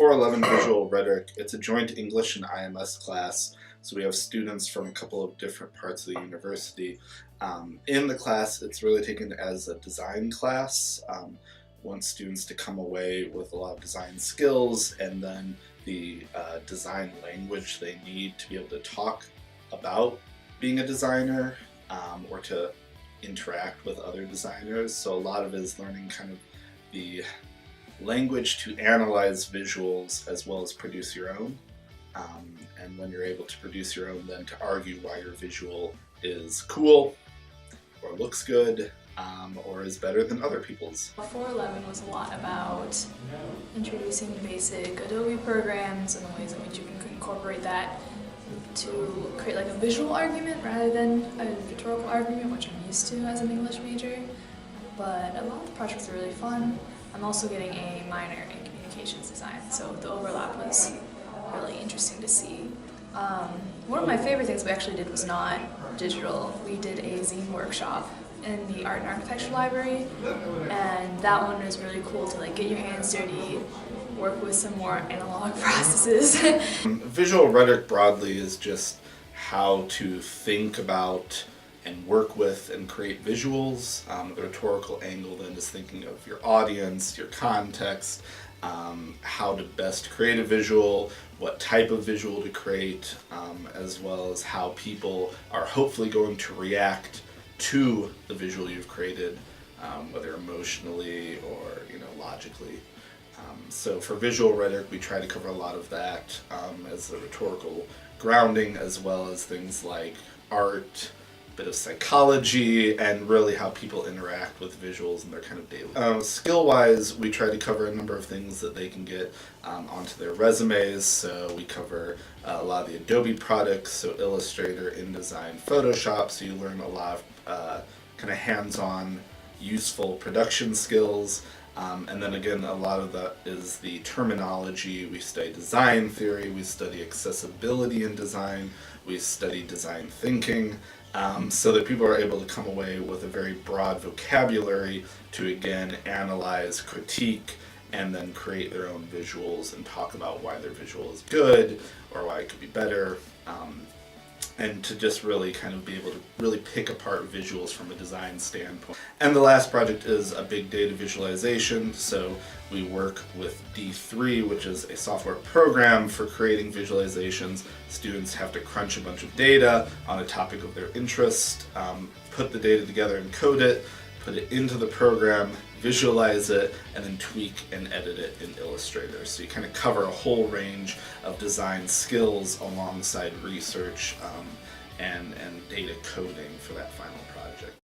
411 Visual Rhetoric, it's a joint English and IMS class, so we have students from a couple of different parts of the university. In the class, it's really taken as a design class. Want students to come away with a lot of design skills and then the design language they need to be able to talk about being a designer or to interact with other designers. So a lot of it is learning kind of the language to analyze visuals as well as produce your own. And when you're able to produce your own, then to argue why your visual is cool or looks good or is better than other people's. 411 was a lot about introducing basic Adobe programs and the ways in which you can incorporate that to create like a visual argument rather than a rhetorical argument, which I'm used to as an English major. But a lot of the projects are really fun. I'm also getting a minor in communications design, so the overlap was really interesting to see. One of my favorite things we actually did was not digital. We did a zine workshop in the Art and Architecture Library, and that one was really cool to like get your hands dirty, work with some more analog processes. Visual rhetoric broadly is just how to think about and work with and create visuals. The rhetorical angle then is thinking of your audience, your context, how to best create a visual, what type of visual to create, as well as how people are hopefully going to react to the visual you've created, whether emotionally or logically. So for visual rhetoric, we try to cover a lot of that as the rhetorical grounding, as well as things like art, bit of psychology, and really how people interact with visuals in their kind of daily. Skill-wise, we try to cover a number of things that they can get onto their resumes. So we cover a lot of the Adobe products, so Illustrator, InDesign, Photoshop, so you learn a lot of kind of hands-on, useful production skills. And then again, a lot of that is the terminology. We study design theory, we study accessibility in design, we study design thinking, so that people are able to come away with a very broad vocabulary to again analyze, critique, and then create their own visuals and talk about why their visual is good or why it could be better. And to just really kind of be able to really pick apart visuals from a design standpoint. And the last project is a big data visualization. So we work with D3, which is a software program for creating visualizations. Students have to crunch a bunch of data on a topic of their interest, put the data together and code it, put it into the program, visualize it, and then tweak and edit it in Illustrator. So you kind of cover a whole range of design skills alongside research and data coding for that final project.